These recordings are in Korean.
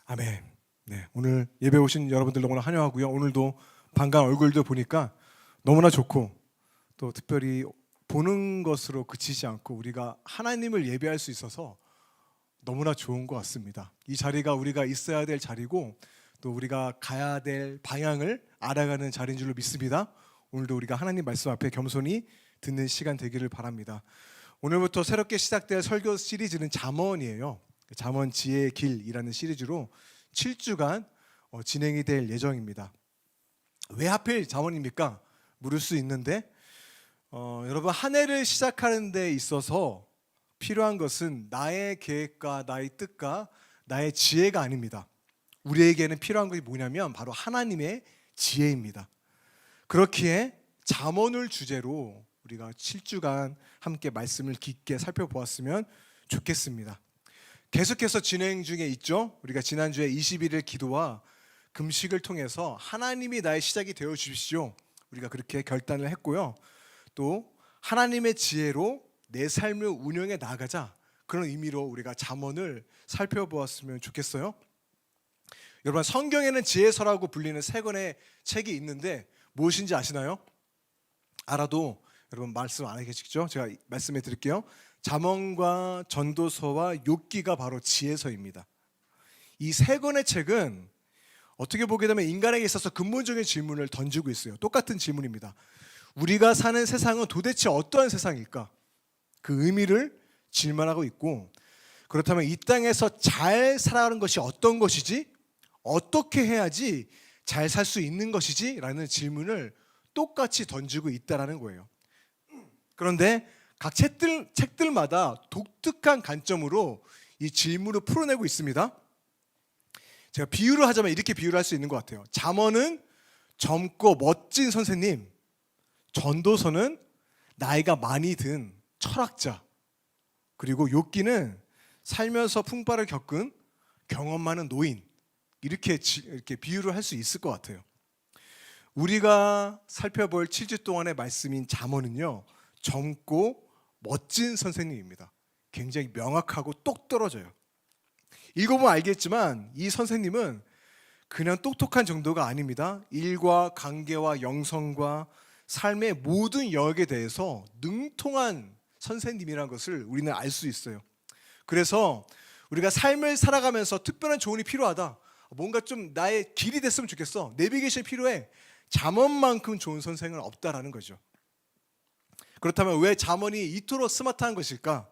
아멘. 네, 오늘 예배 오신 여러분들 너무나 환영하고요. 오늘도 반가운 얼굴도 보니까 너무나 좋고, 또 특별히 보는 것으로 그치지 않고 우리가 하나님을 예배할 수 있어서 너무나 좋은 것 같습니다. 이 자리가 우리가 있어야 될 자리고, 또 우리가 가야 될 방향을 알아가는 자리인 줄로 믿습니다. 오늘도 우리가 하나님 말씀 앞에 겸손히 듣는 시간 되기를 바랍니다. 오늘부터 새롭게 시작될 설교 시리즈는 잠언이에요. 잠언 지혜의 길이라는 시리즈로 7주간 진행이 될 예정입니다. 왜 하필 잠언입니까? 물을 수 있는데 여러분, 한 해를 시작하는 데 있어서 필요한 것은 나의 계획과 나의 뜻과 나의 지혜가 아닙니다. 우리에게는 필요한 것이 뭐냐면 바로 하나님의 지혜입니다. 그렇기에 잠언을 주제로 우리가 7주간 함께 말씀을 깊게 살펴보았으면 좋겠습니다. 계속해서 진행 중에 있죠. 우리가 지난주에 21일 기도와 금식을 통해서 하나님이 나의 시작이 되어 주십시오, 우리가 그렇게 결단을 했고요. 또 하나님의 지혜로 내 삶을 운영해 나가자, 그런 의미로 우리가 잠언을 살펴보았으면 좋겠어요. 여러분, 성경에는 지혜서라고 불리는 세 권의 책이 있는데 무엇인지 아시나요? 알아도 여러분 말씀 안 하시겠죠? 제가 말씀해 드릴게요. 잠언과 전도서와 욥기가 바로 지혜서입니다. 이 세 권의 책은 어떻게 보게 되면 인간에게 있어서 근본적인 질문을 던지고 있어요. 똑같은 질문입니다. 우리가 사는 세상은 도대체 어떠한 세상일까? 그 의미를 질문하고 있고, 그렇다면 이 땅에서 잘 살아가는 것이 어떤 것이지? 어떻게 해야지 잘 살 수 있는 것이지? 라는 질문을 똑같이 던지고 있다는 거예요. 그런데 각 책들마다 독특한 관점으로 이 질문을 풀어내고 있습니다. 제가 비유를 하자면 이렇게 비유를 할 수 있는 것 같아요. 잠언은 젊고 멋진 선생님, 전도서는 나이가 많이 든 철학자, 그리고 욥기는 살면서 풍파를 겪은 경험 많은 노인, 이렇게 비유를 할 수 있을 것 같아요. 우리가 살펴볼 7주 동안의 말씀인 잠언은요, 젊고 멋진 선생님입니다. 굉장히 명확하고 똑 떨어져요. 읽어보면 알겠지만 이 선생님은 그냥 똑똑한 정도가 아닙니다. 일과 관계와 영성과 삶의 모든 영역에 대해서 능통한 선생님이라는 것을 우리는 알 수 있어요. 그래서 우리가 삶을 살아가면서 특별한 조언이 필요하다, 뭔가 좀 나의 길이 됐으면 좋겠어, 내비게이션이 필요해, 잠언만큼 좋은 선생은 없다라는 거죠. 그렇다면 왜 잠언이 이토록 스마트한 것일까?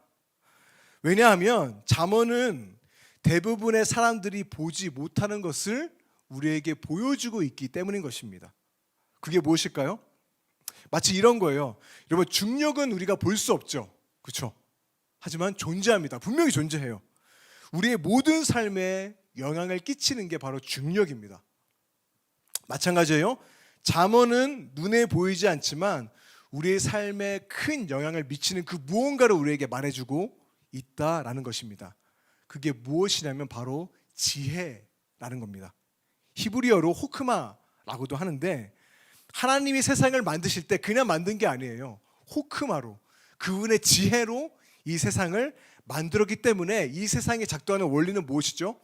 왜냐하면 잠언은 대부분의 사람들이 보지 못하는 것을 우리에게 보여주고 있기 때문인 것입니다. 그게 무엇일까요? 마치 이런 거예요. 여러분, 중력은 우리가 볼 수 없죠, 그렇죠? 하지만 존재합니다. 분명히 존재해요. 우리의 모든 삶에 영향을 끼치는 게 바로 중력입니다. 마찬가지예요. 잠언은 눈에 보이지 않지만 우리의 삶에 큰 영향을 미치는 그 무언가를 우리에게 말해주고 있다라는 것입니다. 그게 무엇이냐면 바로 지혜라는 겁니다. 히브리어로 호크마라고도 하는데, 하나님이 세상을 만드실 때 그냥 만든 게 아니에요. 호크마로, 그분의 지혜로 이 세상을 만들었기 때문에 이 세상에 작동하는 원리는 무엇이죠?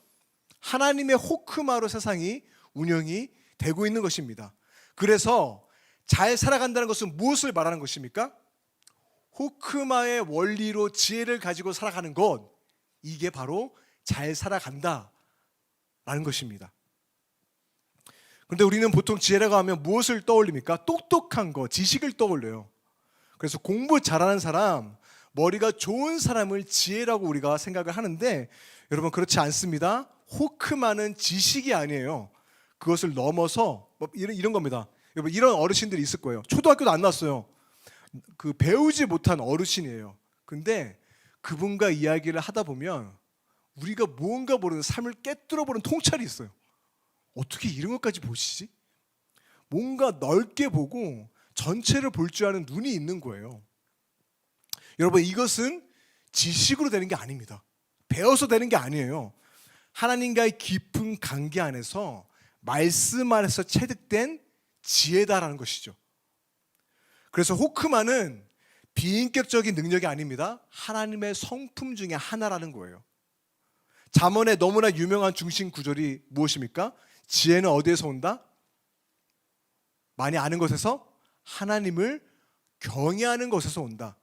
하나님의 호크마로 세상이 운영이 되고 있는 것입니다. 그래서 잘 살아간다는 것은 무엇을 말하는 것입니까? 호크마의 원리로 지혜를 가지고 살아가는 것, 이게 바로 잘 살아간다라는 것입니다. 그런데 우리는 보통 지혜라고 하면 무엇을 떠올립니까? 똑똑한 거, 지식을 떠올려요. 그래서 공부 잘하는 사람, 머리가 좋은 사람을 지혜라고 우리가 생각을 하는데, 여러분, 그렇지 않습니다. 호크마는 지식이 아니에요. 그것을 넘어서 이런 겁니다. 여러분, 이런 어르신들이 있을 거예요. 초등학교도 안 나왔어요. 그 배우지 못한 어르신이에요. 근데 그분과 이야기를 하다 보면 우리가 무언가 모르는 삶을 깨뚫어보는 통찰이 있어요. 어떻게 이런 것까지 보시지? 뭔가 넓게 보고 전체를 볼 줄 아는 눈이 있는 거예요. 여러분, 이것은 지식으로 되는 게 아닙니다. 배워서 되는 게 아니에요. 하나님과의 깊은 관계 안에서 말씀 안에서 체득된 지혜다라는 것이죠. 그래서 호크마는 비인격적인 능력이 아닙니다. 하나님의 성품 중에 하나라는 거예요. 잠언의 너무나 유명한 중심 구절이 무엇입니까? 지혜는 어디에서 온다? 많이 아는 것에서, 하나님을 경외하는 것에서 온다.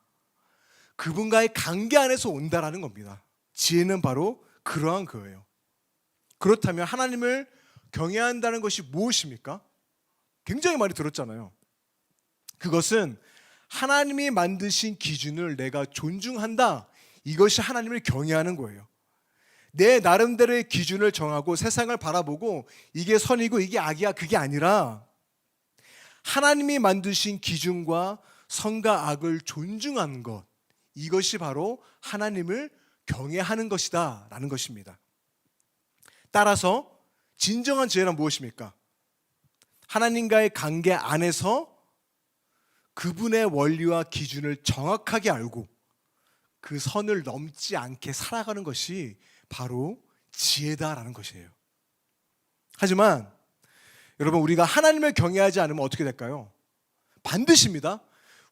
그분과의 관계 안에서 온다라는 겁니다. 지혜는 바로 그러한 거예요. 그렇다면 하나님을 경외한다는 것이 무엇입니까? 굉장히 많이 들었잖아요. 그것은 하나님이 만드신 기준을 내가 존중한다. 이것이 하나님을 경외하는 거예요. 내 나름대로의 기준을 정하고 세상을 바라보고 이게 선이고 이게 악이야, 그게 아니라 하나님이 만드신 기준과 선과 악을 존중하는 것, 이것이 바로 하나님을 경외하는 것이다 라는 것입니다. 따라서 진정한 지혜란 무엇입니까? 하나님과의 관계 안에서 그분의 원리와 기준을 정확하게 알고 그 선을 넘지 않게 살아가는 것이 바로 지혜다라는 것이에요. 하지만 여러분, 우리가 하나님을 경외하지 않으면 어떻게 될까요? 반드시입니다.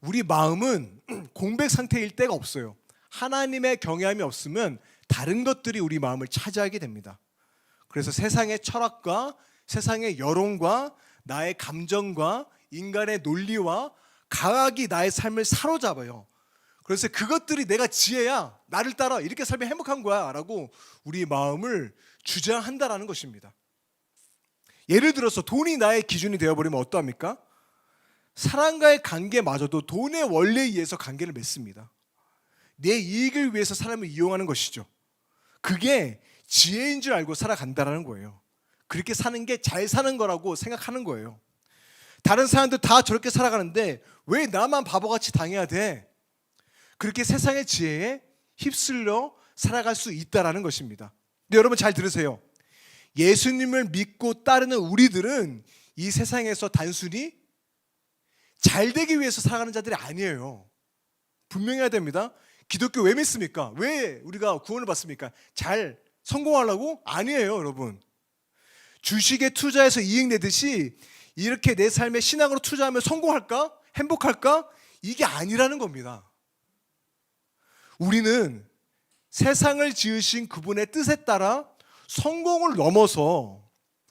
우리 마음은 공백 상태일 때가 없어요. 하나님의 경외함이 없으면 다른 것들이 우리 마음을 차지하게 됩니다. 그래서 세상의 철학과 세상의 여론과 나의 감정과 인간의 논리와 강하게 나의 삶을 사로잡아요. 그래서 그것들이 내가 지혜야, 나를 따라, 이렇게 살면 행복한 거야 라고 우리 마음을 주장한다라는 것입니다. 예를 들어서 돈이 나의 기준이 되어버리면 어떠합니까? 사람과의 관계마저도 돈의 원리에 의해서 관계를 맺습니다. 내 이익을 위해서 사람을 이용하는 것이죠. 그게 지혜인 줄 알고 살아간다는 거예요. 그렇게 사는 게 잘 사는 거라고 생각하는 거예요. 다른 사람들 다 저렇게 살아가는데 왜 나만 바보같이 당해야 돼? 그렇게 세상의 지혜에 휩쓸려 살아갈 수 있다는 것입니다. 근데 여러분 잘 들으세요. 예수님을 믿고 따르는 우리들은 이 세상에서 단순히 잘 되기 위해서 살아가는 자들이 아니에요. 분명히 해야 됩니다. 기독교 왜 믿습니까? 왜 우리가 구원을 받습니까? 잘 성공하려고? 아니에요, 여러분. 주식에 투자해서 이익 내듯이 이렇게 내 삶에 신앙으로 투자하면 성공할까? 행복할까? 이게 아니라는 겁니다. 우리는 세상을 지으신 그분의 뜻에 따라 성공을 넘어서,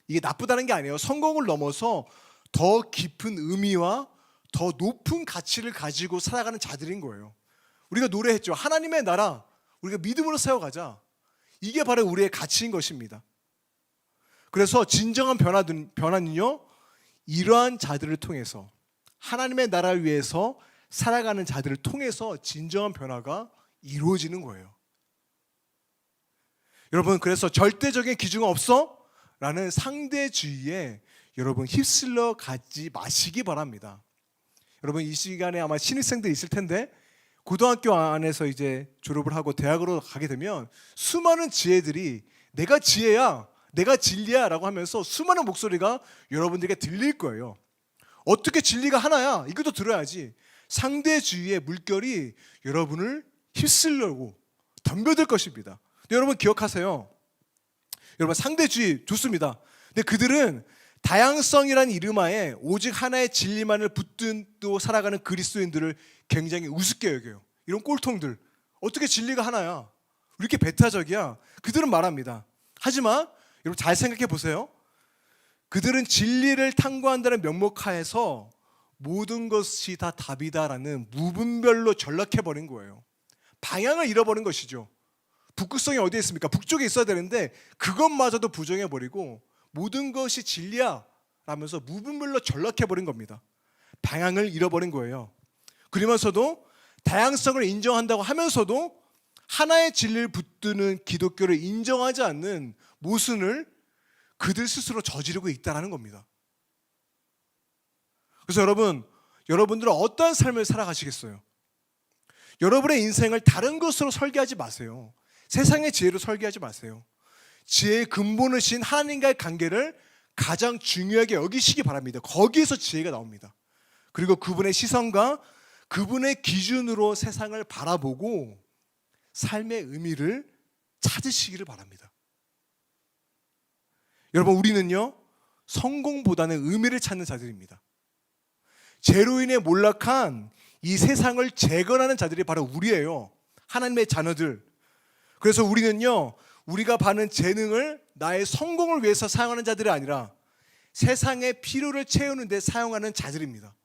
이게 나쁘다는 게 아니에요. 성공을 넘어서 더 깊은 의미와 더 높은 가치를 가지고 살아가는 자들인 거예요. 우리가 노래했죠. 하나님의 나라, 우리가 믿음으로 세워가자. 이게 바로 우리의 가치인 것입니다. 그래서 진정한 변화는요, 이러한 자들을 통해서, 하나님의 나라를 위해서 살아가는 자들을 통해서 진정한 변화가 이루어지는 거예요. 여러분, 그래서 절대적인 기준은 없어? 라는 상대주의에 여러분 휩쓸려 가지 마시기 바랍니다. 여러분, 이 시간에 아마 신입생들 있을 텐데 고등학교 안에서 이제 졸업을 하고 대학으로 가게 되면 수많은 지혜들이 내가 지혜야, 내가 진리야 라고 하면서 수많은 목소리가 여러분들에게 들릴 거예요. 어떻게 진리가 하나야? 이것도 들어야지. 상대주의의 물결이 여러분을 휩쓸려고 덤벼들 것입니다. 근데 여러분 기억하세요. 여러분, 상대주의 좋습니다. 근데 그들은 다양성이라는 이름하에 오직 하나의 진리만을 붙들고 살아가는 그리스도인들을 굉장히 우습게 여겨요. 이런 꼴통들, 어떻게 진리가 하나야? 왜 이렇게 배타적이야? 그들은 말합니다. 하지만 여러분 잘 생각해 보세요. 그들은 진리를 탐구한다는 명목하에서 모든 것이 다 답이다라는 무분별로 전락해버린 거예요. 방향을 잃어버린 것이죠. 북극성이 어디에 있습니까? 북쪽에 있어야 되는데 그것마저도 부정해버리고 모든 것이 진리야 라면서 무분별로 전락해버린 겁니다. 방향을 잃어버린 거예요. 그러면서도 다양성을 인정한다고 하면서도 하나의 진리를 붙드는 기독교를 인정하지 않는 모순을 그들 스스로 저지르고 있다는 겁니다. 그래서 여러분들은 어떠한 삶을 살아가시겠어요? 여러분의 인생을 다른 것으로 설계하지 마세요. 세상의 지혜로 설계하지 마세요. 지혜의 근본이신 하나님과의 관계를 가장 중요하게 여기시기 바랍니다. 거기에서 지혜가 나옵니다. 그리고 그분의 시선과 그분의 기준으로 세상을 바라보고 삶의 의미를 찾으시기를 바랍니다. 여러분, 우리는요, 성공보다는 의미를 찾는 자들입니다. 죄로 인해 몰락한 이 세상을 재건하는 자들이 바로 우리예요. 하나님의 자녀들. 그래서 우리는요, 우리가 받는 재능을 나의 성공을 위해서 사용하는 자들이 아니라 세상의 필요를 채우는 데 사용하는 자들입니다.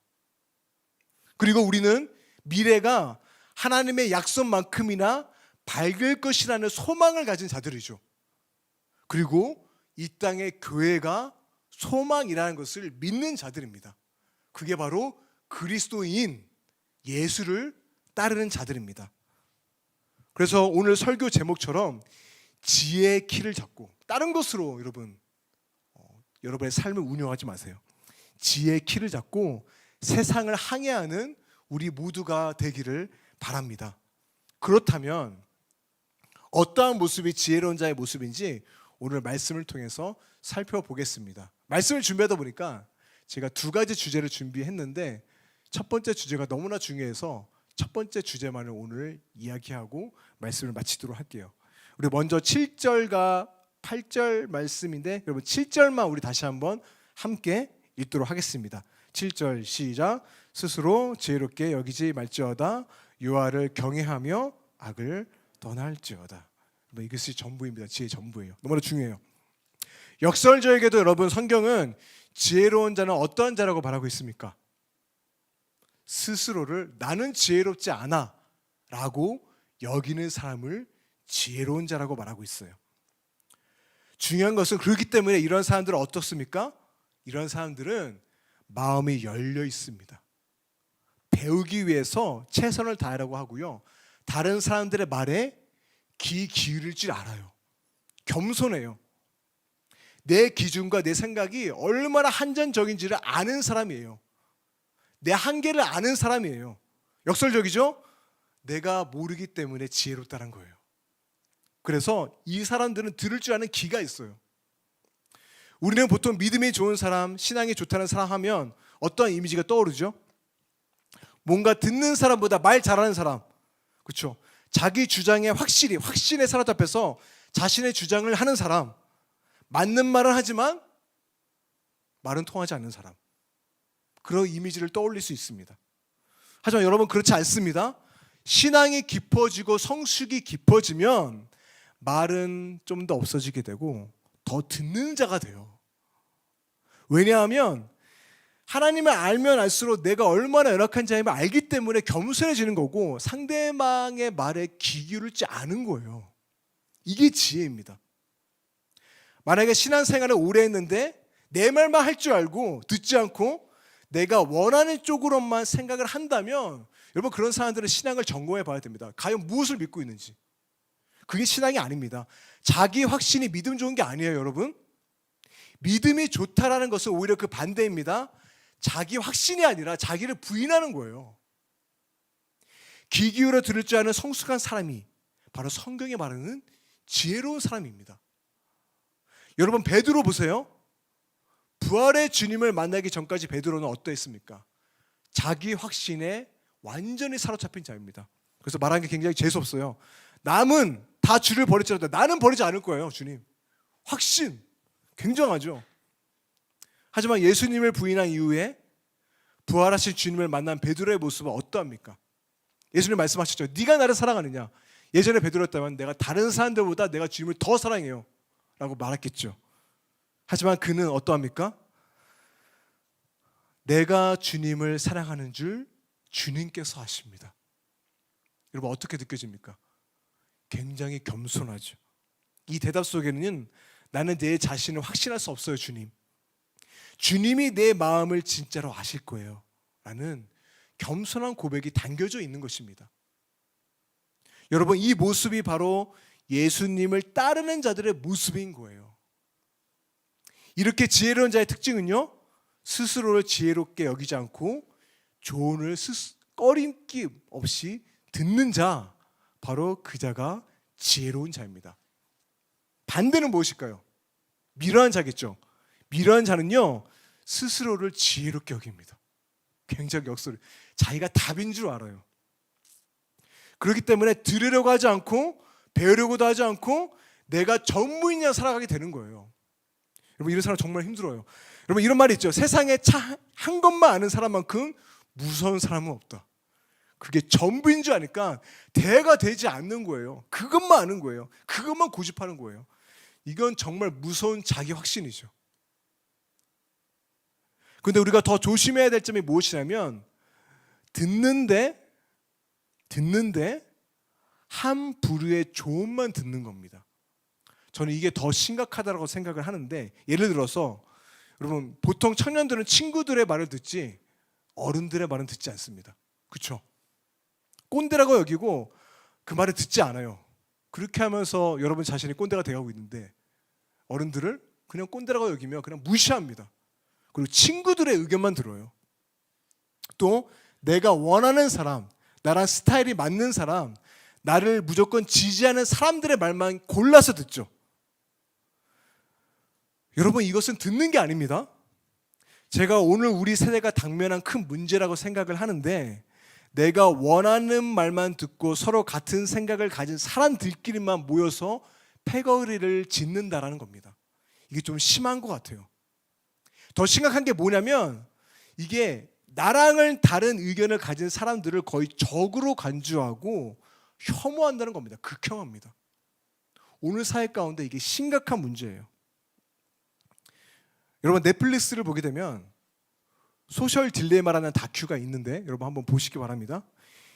그리고 우리는 미래가 하나님의 약속만큼이나 밝을 것이라는 소망을 가진 자들이죠. 그리고 이 땅의 교회가 소망이라는 것을 믿는 자들입니다. 그게 바로 그리스도인 예수를 따르는 자들입니다. 그래서 오늘 설교 제목처럼 지혜의 키를 잡고 다른 것으로 여러분의 삶을 운영하지 마세요. 지혜의 키를 잡고 세상을 항해하는 우리 모두가 되기를 바랍니다. 그렇다면 어떠한 모습이 지혜로운 자의 모습인지 오늘 말씀을 통해서 살펴보겠습니다. 말씀을 준비하다 보니까 제가 두 가지 주제를 준비했는데 첫 번째 주제가 너무나 중요해서 첫 번째 주제만을 오늘 이야기하고 말씀을 마치도록 할게요. 우리 먼저 7절과 8절 말씀인데 여러분 7절만 우리 다시 한번 함께 읽도록 하겠습니다. 7절 시작. 스스로 지혜롭게 여기지 말지어다. 여호와를 경외하며 악을 떠날지어다. 이것이 전부입니다. 지혜의 전부예요. 너무나 중요해요. 역설적에도 여러분 성경은 지혜로운 자는 어떠한 자라고 말하고 있습니까? 스스로를 나는 지혜롭지 않아 라고 여기는 사람을 지혜로운 자라고 말하고 있어요. 중요한 것은 그렇기 때문에 이런 사람들은 어떻습니까? 이런 사람들은 마음이 열려 있습니다. 배우기 위해서 최선을 다하라고 하고요. 다른 사람들의 말에 귀 기울일 줄 알아요. 겸손해요. 내 기준과 내 생각이 얼마나 한정적인지를 아는 사람이에요. 내 한계를 아는 사람이에요. 역설적이죠? 내가 모르기 때문에 지혜롭다는 거예요. 그래서 이 사람들은 들을 줄 아는 귀가 있어요. 우리는 보통 믿음이 좋은 사람, 신앙이 좋다는 사람 하면 어떠한 이미지가 떠오르죠? 뭔가 듣는 사람보다 말 잘하는 사람, 그렇죠? 자기 주장에 확신에 사로잡혀서 자신의 주장을 하는 사람, 맞는 말은 하지만 말은 통하지 않는 사람, 그런 이미지를 떠올릴 수 있습니다. 하지만 여러분 그렇지 않습니다. 신앙이 깊어지고 성숙이 깊어지면 말은 좀 더 없어지게 되고 더 듣는 자가 돼요. 왜냐하면 하나님을 알면 알수록 내가 얼마나 연약한 자임을 알기 때문에 겸손해지는 거고 상대방의 말에 귀 기울이지 않은 거예요. 이게 지혜입니다. 만약에 신앙생활을 오래 했는데 내 말만 할 줄 알고 듣지 않고 내가 원하는 쪽으로만 생각을 한다면 여러분 그런 사람들은 신앙을 점검해 봐야 됩니다. 과연 무엇을 믿고 있는지. 그게 신앙이 아닙니다. 자기 확신이 믿음 좋은 게 아니에요, 여러분. 믿음이 좋다라는 것은 오히려 그 반대입니다. 자기 확신이 아니라 자기를 부인하는 거예요. 귀 기울여 들을 줄 아는 성숙한 사람이 바로 성경에 말하는 지혜로운 사람입니다. 여러분 베드로 보세요. 부활의 주님을 만나기 전까지 베드로는 어떠했습니까? 자기 확신에 완전히 사로잡힌 자입니다. 그래서 말하는 게 굉장히 재수없어요. 남은 다 주를 버렸지라도 나는 버리지 않을 거예요, 주님. 확신, 굉장하죠. 하지만 예수님을 부인한 이후에 부활하신 주님을 만난 베드로의 모습은 어떠합니까? 예수님 말씀하셨죠. 네가 나를 사랑하느냐? 예전에 베드로였다면 내가 다른 사람들보다 내가 주님을 더 사랑해요 라고 말했겠죠. 하지만 그는 어떠합니까? 내가 주님을 사랑하는 줄 주님께서 아십니다. 여러분 어떻게 느껴집니까? 굉장히 겸손하죠. 이 대답 속에는 나는 내 자신을 확신할 수 없어요, 주님. 주님이 내 마음을 진짜로 아실 거예요 라는 겸손한 고백이 담겨져 있는 것입니다. 여러분 이 모습이 바로 예수님을 따르는 자들의 모습인 거예요. 이렇게 지혜로운 자의 특징은요, 스스로를 지혜롭게 여기지 않고 조언을 꺼림낌 없이 듣는 자, 바로 그 자가 지혜로운 자입니다. 반대는 무엇일까요? 미련한 자겠죠. 미련한 자는요 스스로를 지혜롭게 여깁니다. 굉장히 역설, 자기가 답인 줄 알아요. 그렇기 때문에 들으려고 하지 않고 배우려고도 하지 않고 내가 전무이냐 살아가게 되는 거예요. 여러분 이런 사람 정말 힘들어요. 여러분 이런 말이 있죠. 세상에 한 것만 아는 사람만큼 무서운 사람은 없다. 그게 전부인 줄 아니까 대가 되지 않는 거예요. 그것만 아는 거예요. 그것만 고집하는 거예요. 이건 정말 무서운 자기 확신이죠. 근데 우리가 더 조심해야 될 점이 무엇이냐면 듣는데 한 부류의 조언만 듣는 겁니다. 저는 이게 더 심각하다고 생각을 하는데, 예를 들어서 여러분, 보통 청년들은 친구들의 말을 듣지 어른들의 말은 듣지 않습니다. 그렇죠? 꼰대라고 여기고 그 말을 듣지 않아요. 그렇게 하면서 여러분 자신이 꼰대가 되어가고 있는데, 어른들을 그냥 꼰대라고 여기며 그냥 무시합니다. 그리고 친구들의 의견만 들어요. 또 내가 원하는 사람, 나랑 스타일이 맞는 사람, 나를 무조건 지지하는 사람들의 말만 골라서 듣죠. 여러분, 이것은 듣는 게 아닙니다. 제가 오늘 우리 세대가 당면한 큰 문제라고 생각을 하는데, 내가 원하는 말만 듣고 서로 같은 생각을 가진 사람들끼리만 모여서 패거리를 짓는다라는 겁니다. 이게 좀 심한 것 같아요. 더 심각한 게 뭐냐면, 이게 나랑은 다른 의견을 가진 사람들을 거의 적으로 간주하고 혐오한다는 겁니다. 극혐합니다. 오늘 사회 가운데 이게 심각한 문제예요. 여러분, 넷플릭스를 보게 되면 소셜 딜레마라는 다큐가 있는데 여러분 한번 보시기 바랍니다.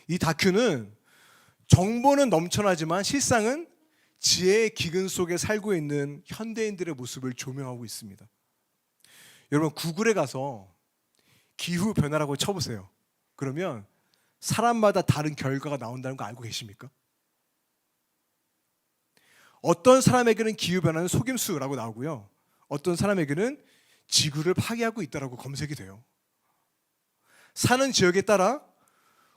이 다큐는 정보는 넘쳐나지만 실상은 지혜의 기근 속에 살고 있는 현대인들의 모습을 조명하고 있습니다. 여러분, 구글에 가서 기후변화라고 쳐보세요. 그러면 사람마다 다른 결과가 나온다는 거 알고 계십니까? 어떤 사람에게는 기후변화는 속임수라고 나오고요, 어떤 사람에게는 지구를 파괴하고 있다라고 검색이 돼요. 사는 지역에 따라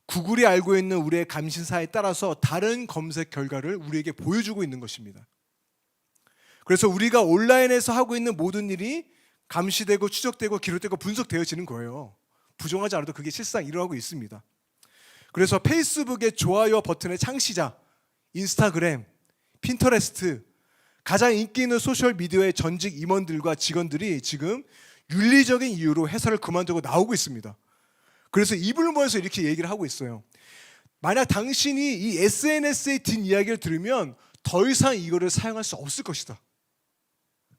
구글이 알고 있는 우리의 감신사에 따라서 다른 검색 결과를 우리에게 보여주고 있는 것입니다. 그래서 우리가 온라인에서 하고 있는 모든 일이 감시되고 추적되고 기록되고 분석되어지는 거예요. 부정하지 않아도 그게 실상 일어나고 있습니다. 그래서 페이스북의 좋아요 버튼의 창시자, 인스타그램, 핀터레스트, 가장 인기 있는 소셜미디어의 전직 임원들과 직원들이 지금 윤리적인 이유로 회사를 그만두고 나오고 있습니다. 그래서 입을 모아서 이렇게 얘기를 하고 있어요. 만약 당신이 이 SNS의 뒷이야기를 들으면 더 이상 이거를 사용할 수 없을 것이다.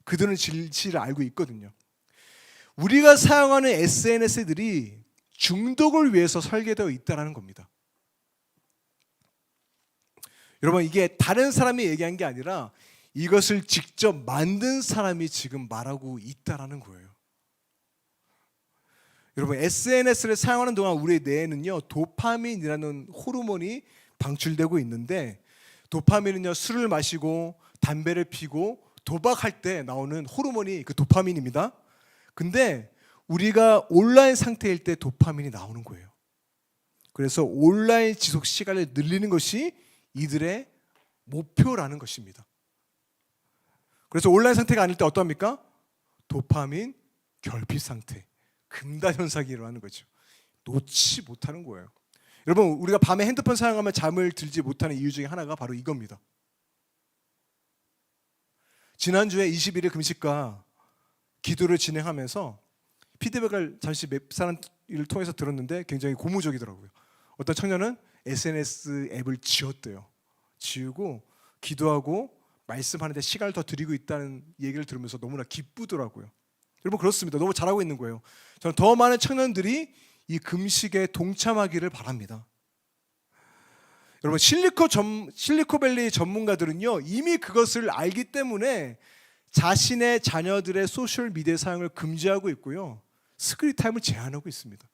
그들은 진실을 알고 있거든요. 우리가 사용하는 SNS들이 중독을 위해서 설계되어 있다는 겁니다. 여러분, 이게 다른 사람이 얘기한 게 아니라 이것을 직접 만든 사람이 지금 말하고 있다는 거예요. 여러분, SNS를 사용하는 동안 우리 뇌에는요, 도파민이라는 호르몬이 방출되고 있는데, 도파민은요, 술을 마시고 담배를 피고 도박할 때 나오는 호르몬이 그 도파민입니다. 근데 우리가 온라인 상태일 때 도파민이 나오는 거예요. 그래서 온라인 지속 시간을 늘리는 것이 이들의 목표라는 것입니다. 그래서 온라인 상태가 아닐 때 어떠합니까? 도파민 결핍 상태, 금단 현상이 일어나는 거죠. 놓지 못하는 거예요. 여러분, 우리가 밤에 핸드폰 사용하면 잠을 들지 못하는 이유 중에 하나가 바로 이겁니다. 지난주에 21일 금식과 기도를 진행하면서 피드백을 잠시 몇 사람을 통해서 들었는데 굉장히 고무적이더라고요. 어떤 청년은 SNS 앱을 지웠대요. 지우고 기도하고 말씀하는데 시간을 더 드리고 있다는 얘기를 들으면서 너무나 기쁘더라고요. 여러분, 그렇습니다. 너무 잘하고 있는 거예요. 저는 더 많은 청년들이 이 금식에 동참하기를 바랍니다. 여러분, 실리콘밸리 전문가들은요, 이미 그것을 알기 때문에 자신의 자녀들의 소셜미디어 사용을 금지하고 있고요, 스크린 타임을 제한하고 있습니다.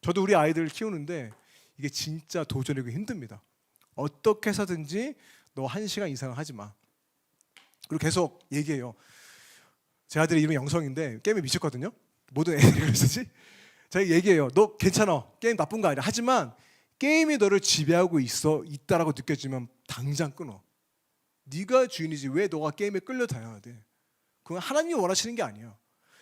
저도 우리 아이들을 키우는데 이게 진짜 도전하기 힘듭니다. 어떻게 해서든지 너 1시간 이상 하지 마. 그리고 계속 얘기해요. 제 아들의 이름이 영성인데 게임에 미쳤거든요. 모든 애들이 그러지. 제가 얘기해요. 너 괜찮아. 게임 나쁜 거 아니야. 하지만 게임이 너를 지배하고 있다라고 느껴지면 당장 끊어. 네가 주인이지 왜 너가 게임에 끌려다녀야 돼. 그건 하나님이 원하시는 게 아니야.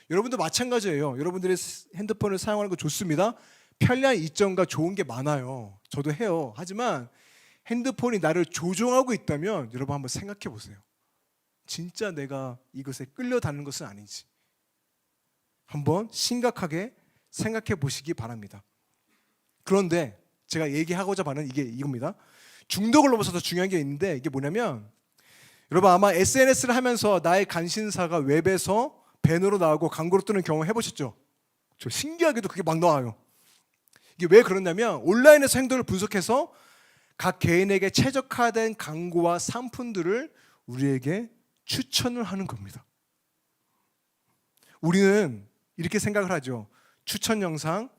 여러분도 마찬가지예요. 여러분들이 핸드폰을 사용하는 거 좋습니다. 편리한 이점과 좋은 게 많아요. 저도 해요. 하지만 핸드폰이 나를 조종하고 있다면 여러분 한번 생각해 보세요. 진짜 내가 이것에 끌려다니는 것은 아닌지 한번 심각하게 생각해 보시기 바랍니다. 그런데 제가 얘기하고자 하는 이게 이겁니다. 중독을 넘어서 더 중요한 게 있는데 이게 뭐냐면 여러분 아마 SNS를 하면서 나의 간신사가 웹에서 배너로 나오고 광고로 뜨는 경험 해보셨죠? 저 신기하게도 그게 막 나와요. 이게 왜 그러냐면 온라인에서 행동을 분석해서 각 개인에게 최적화된 광고와 상품들을 우리에게 추천을 하는 겁니다. 우리는 이렇게 생각을 하죠. 추천 영상,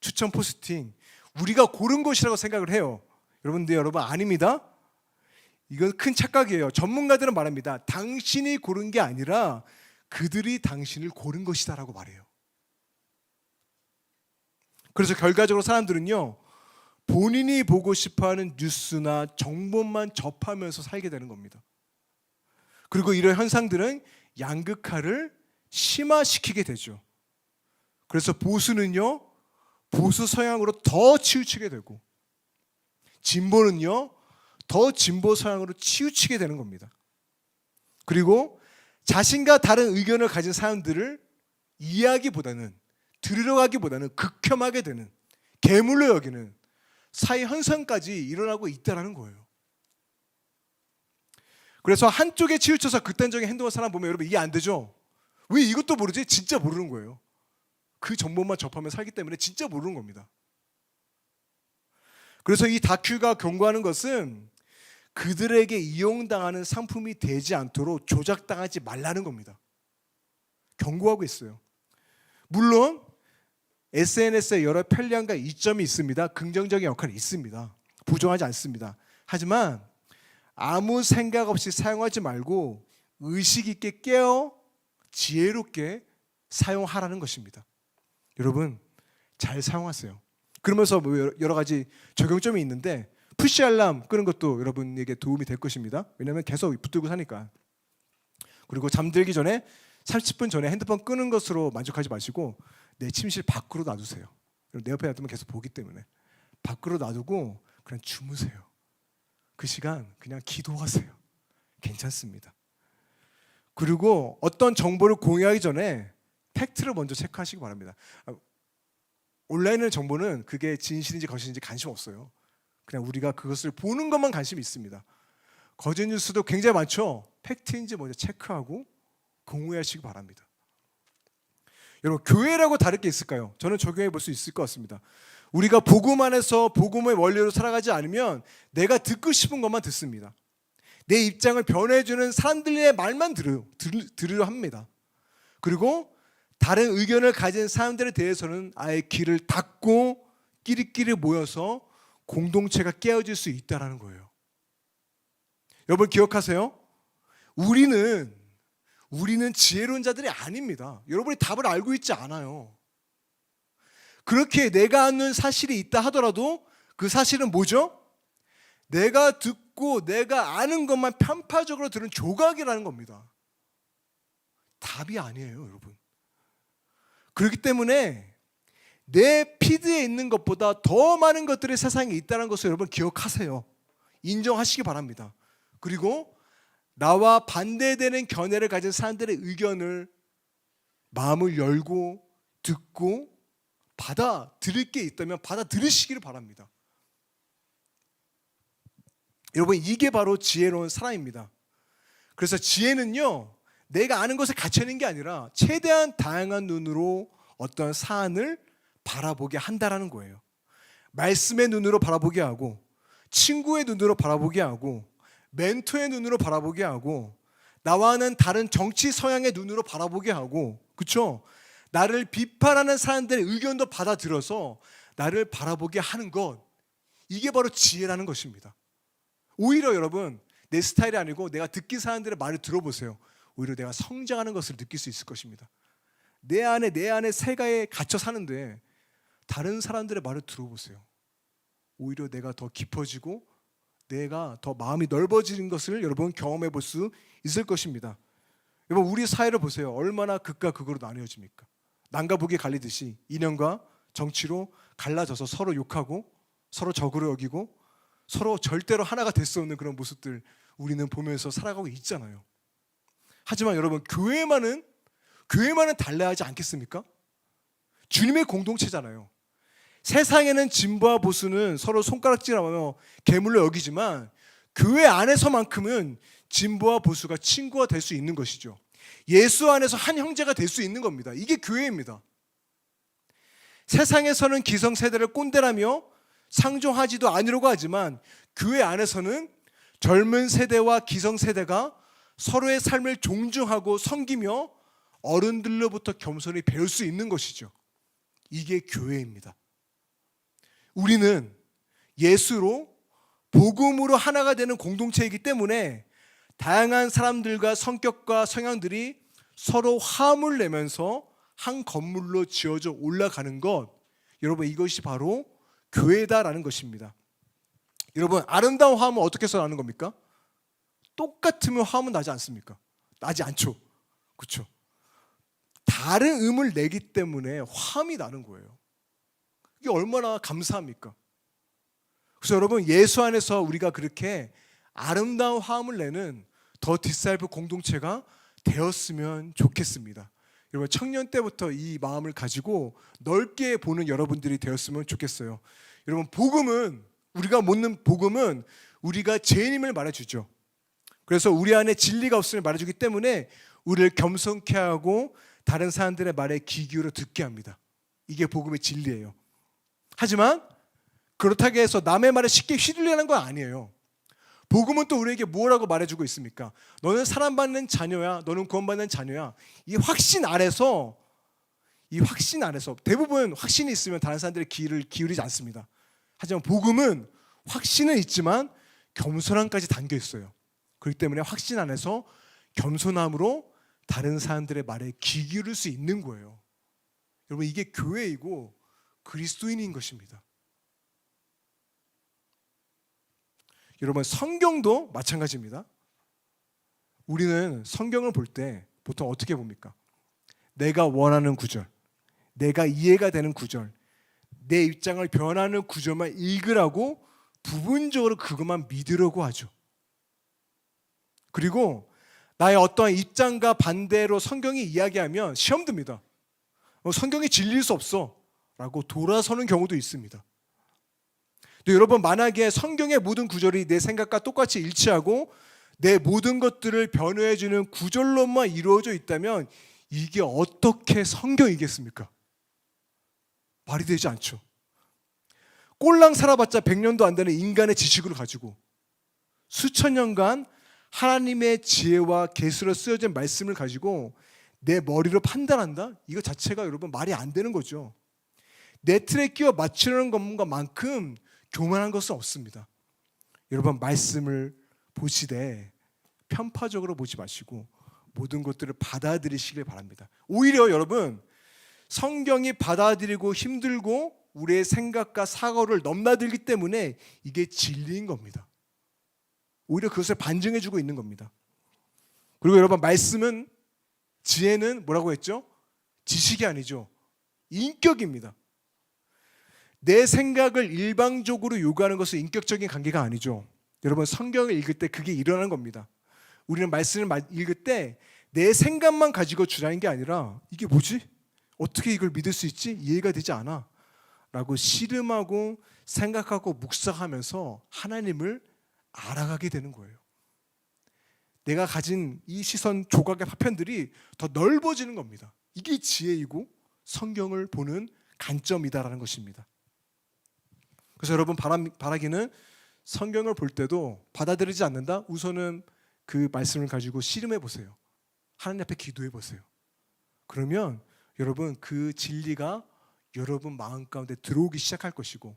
추천 포스팅 우리가 고른 것이라고 생각을 해요. 여러분들 아닙니다. 이건 큰 착각이에요. 전문가들은 말합니다. 당신이 고른 게 아니라 그들이 당신을 고른 것이다라고 말해요. 그래서 결과적으로 사람들은요, 본인이 보고 싶어하는 뉴스나 정보만 접하면서 살게 되는 겁니다. 그리고 이런 현상들은 양극화를 심화시키게 되죠. 그래서 보수는요, 보수 성향으로 더 치우치게 되고 진보는요, 더 진보 성향으로 치우치게 되는 겁니다. 그리고 자신과 다른 의견을 가진 사람들을 이해하기보다는 들으러 가기보다는 극혐하게 되는 괴물로 여기는 사회 현상까지 일어나고 있다는 거예요. 그래서 한쪽에 치우쳐서 극단적인 행동을 사람 보면 여러분 이해 안 되죠? 왜 이것도 모르지? 진짜 모르는 거예요. 그 정보만 접하면 살기 때문에 진짜 모르는 겁니다. 그래서 이 다큐가 경고하는 것은 그들에게 이용당하는 상품이 되지 않도록 조작당하지 말라는 겁니다. 경고하고 있어요. 물론 SNS에 여러 편리함과 이점이 있습니다. 긍정적인 역할이 있습니다. 부정하지 않습니다. 하지만 아무 생각 없이 사용하지 말고 의식 있게 깨어 지혜롭게 사용하라는 것입니다. 여러분 잘 사용하세요. 그러면서 뭐 여러 가지 적용점이 있는데 푸시 알람 끄는 것도 여러분에게 도움이 될 것입니다. 왜냐하면 계속 붙들고 사니까. 그리고 잠들기 전에 30분 전에 핸드폰 끄는 것으로 만족하지 마시고 내 침실 밖으로 놔두세요. 내 옆에 놔두면 계속 보기 때문에 밖으로 놔두고 그냥 주무세요. 그 시간 그냥 기도하세요. 괜찮습니다. 그리고 어떤 정보를 공유하기 전에 팩트를 먼저 체크하시기 바랍니다. 온라인의 정보는 그게 진실인지 거짓인지 관심 없어요. 그냥 우리가 그것을 보는 것만 관심이 있습니다. 거짓 뉴스도 굉장히 많죠. 팩트인지 먼저 체크하고 공유하시기 바랍니다. 여러분 교회라고 다를 게 있을까요? 저는 적용해 볼 수 있을 것 같습니다. 우리가 복음 안에서 복음의 원리로 살아가지 않으면 내가 듣고 싶은 것만 듣습니다. 내 입장을 변해주는 사람들의 말만 들으려 합니다. 그리고 다른 의견을 가진 사람들에 대해서는 아예 귀를 닫고 끼리끼리 모여서 공동체가 깨어질 수 있다는 거예요. 여러분 기억하세요? 우리는 지혜로운 자들이 아닙니다. 여러분이 답을 알고 있지 않아요. 그렇게 내가 아는 사실이 있다 하더라도 그 사실은 뭐죠? 내가 듣고 내가 아는 것만 편파적으로 들은 조각이라는 겁니다. 답이 아니에요, 여러분. 그렇기 때문에 내 피드에 있는 것보다 더 많은 것들이 세상에 있다는 것을 여러분 기억하세요. 인정하시기 바랍니다. 그리고 나와 반대되는 견해를 가진 사람들의 의견을 마음을 열고 듣고 받아들일 게 있다면 받아들이시기를 바랍니다. 여러분 이게 바로 지혜로운 사람입니다. 그래서 지혜는요 내가 아는 것을 갖춰내는 게 아니라 최대한 다양한 눈으로 어떤 사안을 바라보게 한다라는 거예요. 말씀의 눈으로 바라보게 하고 친구의 눈으로 바라보게 하고 멘토의 눈으로 바라보게 하고 나와는 다른 정치 성향의 눈으로 바라보게 하고 그렇죠? 나를 비판하는 사람들의 의견도 받아들여서 나를 바라보게 하는 것 이게 바로 지혜라는 것입니다. 오히려 여러분 내 스타일이 아니고 내가 듣기 사람들의 말을 들어보세요. 오히려 내가 성장하는 것을 느낄 수 있을 것입니다. 내 안에 세가에 갇혀 사는데 다른 사람들의 말을 들어보세요. 오히려 내가 더 깊어지고 내가 더 마음이 넓어지는 것을 여러분 경험해 볼 수 있을 것입니다. 여러분 우리 사회를 보세요. 얼마나 극과 극으로 나뉘어집니까? 남과 북이 갈리듯이 이념과 정치로 갈라져서 서로 욕하고 서로 적으로 여기고 서로 절대로 하나가 될 수 없는 그런 모습들 우리는 보면서 살아가고 있잖아요. 하지만 여러분 교회만은 달라야 하지 않겠습니까? 주님의 공동체잖아요. 세상에는 진보와 보수는 서로 손가락질하며 괴물로 여기지만 교회 안에서만큼은 진보와 보수가 친구가 될 수 있는 것이죠. 예수 안에서 한 형제가 될 수 있는 겁니다. 이게 교회입니다. 세상에서는 기성세대를 꼰대라며 상종하지도 않으려고 하지만 교회 안에서는 젊은 세대와 기성세대가 서로의 삶을 존중하고 섬기며 어른들로부터 겸손히 배울 수 있는 것이죠. 이게 교회입니다. 우리는 예수로 복음으로 하나가 되는 공동체이기 때문에 다양한 사람들과 성격과 성향들이 서로 화합을 내면서 한 건물로 지어져 올라가는 것, 여러분 이것이 바로 교회다라는 것입니다. 여러분 아름다운 화합은 어떻게 해서 나는 겁니까? 똑같으면 화합은 나지 않습니까? 나지 않죠. 그렇죠? 다른 음을 내기 때문에 화음이 나는 거예요. 이게 얼마나 감사합니까? 그래서 여러분 예수 안에서 우리가 그렇게 아름다운 화음을 내는 더 디사이플 공동체가 되었으면 좋겠습니다. 여러분 청년 때부터 이 마음을 가지고 넓게 보는 여러분들이 되었으면 좋겠어요. 여러분 복음은 우리가 묻는 복음은 우리가 죄인임을 말해주죠. 그래서 우리 안에 진리가 없음을 말해주기 때문에 우리를 겸손케 하고 다른 사람들의 말에 귀 기울여 듣게 합니다. 이게 복음의 진리예요. 하지만 그렇다고 해서 남의 말에 쉽게 휘둘리는 건 아니에요. 복음은 또 우리에게 뭐라고 말해주고 있습니까? 너는 사랑받는 자녀야. 너는 구원받는 자녀야. 이 확신 아래서 대부분 확신이 있으면 다른 사람들의 귀를 기울이지 않습니다. 하지만 복음은 확신은 있지만 겸손함까지 담겨 있어요. 그렇기 때문에 확신 안에서 겸손함으로 다른 사람들의 말에 귀 기울일 수 있는 거예요. 여러분 이게 교회이고 그리스도인인 것입니다. 여러분 성경도 마찬가지입니다. 우리는 성경을 볼 때 보통 어떻게 봅니까? 내가 원하는 구절, 내가 이해가 되는 구절, 내 입장을 변하는 구절만 읽으라고 부분적으로 그것만 믿으려고 하죠. 그리고 나의 어떠한 입장과 반대로 성경이 이야기하면 시험 듭니다. 성경이 진리일 수 없어 라고 돌아서는 경우도 있습니다. 또 여러분 만약에 성경의 모든 구절이 내 생각과 똑같이 일치하고 내 모든 것들을 변호해주는 구절로만 이루어져 있다면 이게 어떻게 성경이겠습니까? 말이 되지 않죠. 꼴랑 살아봤자 100년도 안 되는 인간의 지식을 가지고 수천 년간 하나님의 지혜와 계시로 쓰여진 말씀을 가지고 내 머리로 판단한다? 이거 자체가 여러분 말이 안 되는 거죠. 내 틀에 끼워 맞추려는 것만큼 교만한 것은 없습니다. 여러분 말씀을 보시되 편파적으로 보지 마시고 모든 것들을 받아들이시길 바랍니다. 오히려 여러분 성경이 받아들이고 힘들고 우리의 생각과 사고를 넘나들기 때문에 이게 진리인 겁니다. 오히려 그것을 반증해주고 있는 겁니다. 그리고 여러분 말씀은 지혜는 뭐라고 했죠? 지식이 아니죠. 인격입니다. 내 생각을 일방적으로 요구하는 것은 인격적인 관계가 아니죠. 여러분 성경을 읽을 때 그게 일어나는 겁니다. 우리는 말씀을 읽을 때 내 생각만 가지고 주라는 게 아니라 이게 뭐지? 어떻게 이걸 믿을 수 있지? 이해가 되지 않아 라고 씨름하고 생각하고 묵상하면서 하나님을 알아가게 되는 거예요. 내가 가진 이 시선 조각의 파편들이 더 넓어지는 겁니다. 이게 지혜이고 성경을 보는 관점이다라는 것입니다. 그래서 여러분 바라기는 성경을 볼 때도 받아들이지 않는다? 우선은 그 말씀을 가지고 씨름해 보세요. 하나님 앞에 기도해 보세요. 그러면 여러분 그 진리가 여러분 마음 가운데 들어오기 시작할 것이고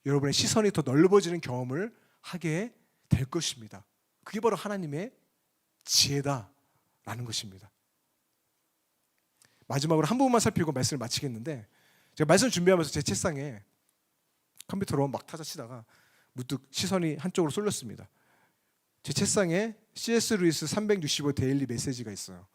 여러분의 시선이 더 넓어지는 경험을 하게 될 것입니다. 그게 바로 하나님의 지혜다라는 것입니다. 마지막으로 한 부분만 살피고 말씀을 마치겠는데 제가 말씀 준비하면서 제 책상에 컴퓨터로 막 타자치다가 문득 시선이 한쪽으로 쏠렸습니다. 제 책상에 C.S. 루이스 365 데일리 메시지가 있어요.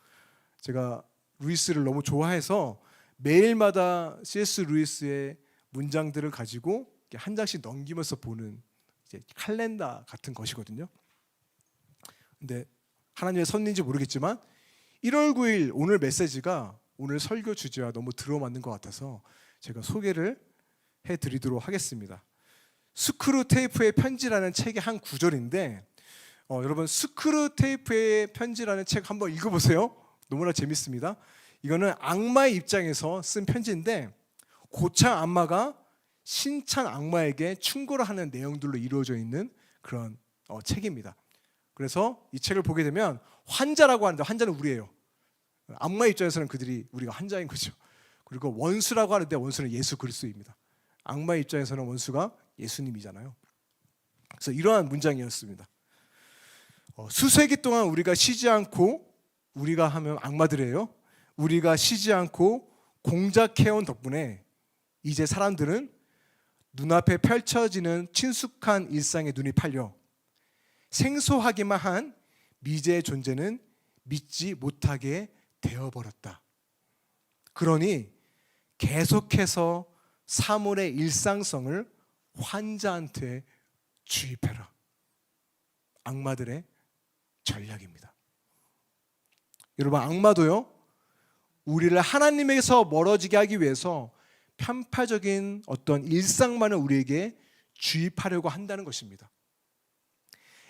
제가 루이스를 너무 좋아해서 매일마다 C.S. 루이스의 문장들을 가지고 한 장씩 넘기면서 보는 이제 칼렌더 같은 것이거든요. 근데 하나님의 섭리인지 모르겠지만 1월 9일 오늘 메시지가 오늘 설교 주제와 너무 들어맞는 것 같아서 제가 소개를 해드리도록 하겠습니다. 스크루테이프의 편지라는 책의 한 구절인데 여러분 스크루테이프의 편지라는 책 한번 읽어보세요. 너무나 재밌습니다. 이거는 악마의 입장에서 쓴 편지인데 고창 악마가 신창 악마에게 충고를 하는 내용들로 이루어져 있는 그런 책입니다. 그래서 이 책을 보게 되면 환자라고 하는데 환자는 우리예요. 악마 입장에서는 우리가 환자인 거죠. 그리고 원수라고 하는데 원수는 예수 그리스도입니다. 악마 입장에서는 원수가 예수님이잖아요. 그래서 이러한 문장이었습니다. 수세기 동안 우리가 쉬지 않고, 우리가 하면 악마들이에요. 우리가 쉬지 않고 공작해온 덕분에 이제 사람들은 눈앞에 펼쳐지는 친숙한 일상에 눈이 팔려 생소하기만 한 미제의 존재는 믿지 못하게 되어버렸다. 그러니 계속해서 사물의 일상성을 환자한테 주입해라. 악마들의 전략입니다. 여러분, 악마도요, 우리를 하나님에게서 멀어지게 하기 위해서 편파적인 어떤 일상만을 우리에게 주입하려고 한다는 것입니다.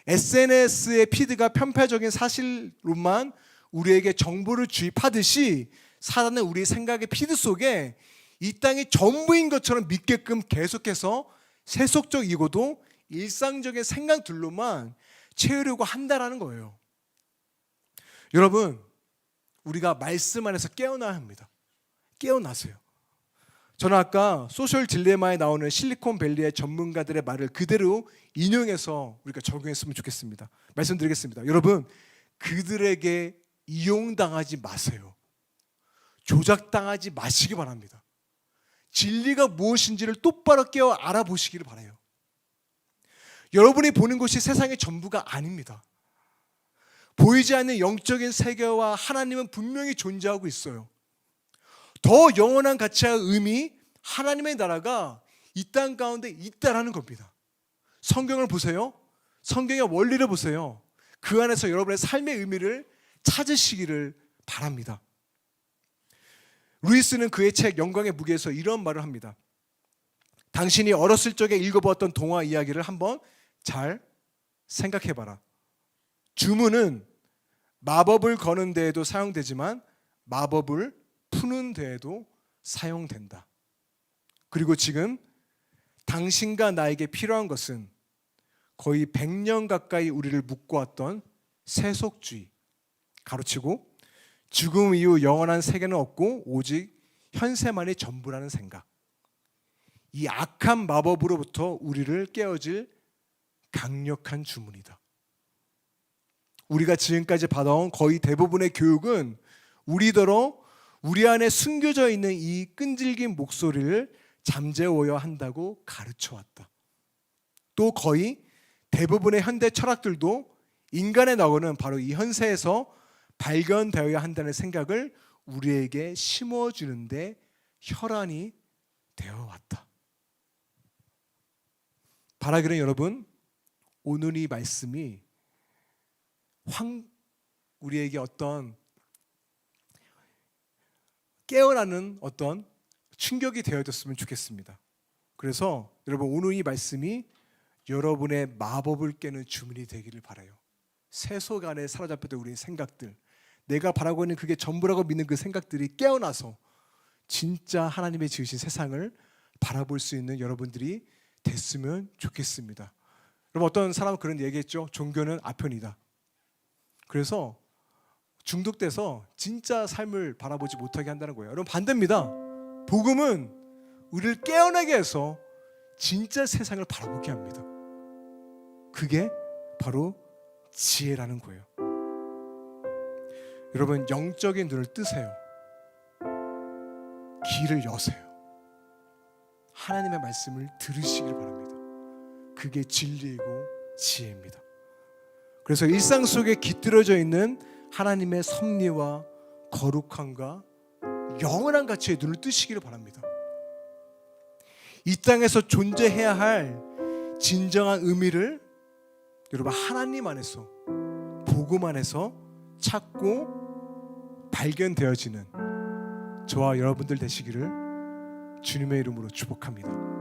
SNS의 피드가 편파적인 사실로만 우리에게 정보를 주입하듯이 사단은 우리 생각의 피드 속에 이 땅이 전부인 것처럼 믿게끔 계속해서 세속적이고도 일상적인 생각들로만 채우려고 한다라는 거예요. 여러분, 우리가 말씀 안에서 깨어나야 합니다. 깨어나세요. 저는 아까 소셜 딜레마에 나오는 실리콘밸리의 전문가들의 말을 그대로 인용해서 우리가 적용했으면 좋겠습니다. 말씀드리겠습니다. 여러분, 그들에게 이용당하지 마세요. 조작당하지 마시기 바랍니다. 진리가 무엇인지를 똑바로 깨어 알아보시기를 바라요. 여러분이 보는 것이 세상의 전부가 아닙니다. 보이지 않는 영적인 세계와 하나님은 분명히 존재하고 있어요. 더 영원한 가치와 의미, 하나님의 나라가 이 땅 가운데 있다라는 겁니다. 성경을 보세요. 성경의 원리를 보세요. 그 안에서 여러분의 삶의 의미를 찾으시기를 바랍니다. 루이스는 그의 책 영광의 무게에서 이런 말을 합니다. 당신이 어렸을 적에 읽어보았던 동화 이야기를 한번 잘 생각해봐라. 주문은 마법을 거는 데에도 사용되지만 마법을 푸는 데에도 사용된다. 그리고 지금 당신과 나에게 필요한 것은 거의 100년 가까이 우리를 묶어왔던 세속주의, 가로치고 죽음 이후 영원한 세계는 없고 오직 현세만이 전부라는 생각. 이 악한 마법으로부터 우리를 깨어질 강력한 주문이다. 우리가 지금까지 받아온 거의 대부분의 교육은 우리 안에 숨겨져 있는 이 끈질긴 목소리를 잠재워야 한다고 가르쳐왔다. 또 거의 대부분의 현대 철학들도 인간의 낙원은 바로 이 현세에서 발견되어야 한다는 생각을 우리에게 심어주는데 혈안이 되어왔다. 바라기는 여러분, 오늘 이 말씀이 우리에게 어떤 깨어나는 어떤 충격이 되어졌으면 좋겠습니다. 그래서 여러분, 오늘 이 말씀이 여러분의 마법을 깨는 주문이 되기를 바라요. 세속 안에 사로잡혔던 우리의 생각들, 내가 바라고 있는 그게 전부라고 믿는 그 생각들이 깨어나서 진짜 하나님의 지으신 세상을 바라볼 수 있는 여러분들이 됐으면 좋겠습니다. 여러분, 어떤 사람은 그런 얘기했죠. 종교는 아편이다. 그래서 중독돼서 진짜 삶을 바라보지 못하게 한다는 거예요. 여러분, 반대입니다. 복음은 우리를 깨어나게 해서 진짜 세상을 바라보게 합니다. 그게 바로 지혜라는 거예요. 여러분, 영적인 눈을 뜨세요. 귀를 여세요. 하나님의 말씀을 들으시길 바랍니다. 그게 진리이고 지혜입니다. 그래서 일상 속에 깃들어져 있는 하나님의 섭리와 거룩함과 영원한 가치에 눈을 뜨시기를 바랍니다. 이 땅에서 존재해야 할 진정한 의미를 여러분, 하나님 안에서, 복음 안에서 찾고 발견되어지는 저와 여러분들 되시기를 주님의 이름으로 축복합니다.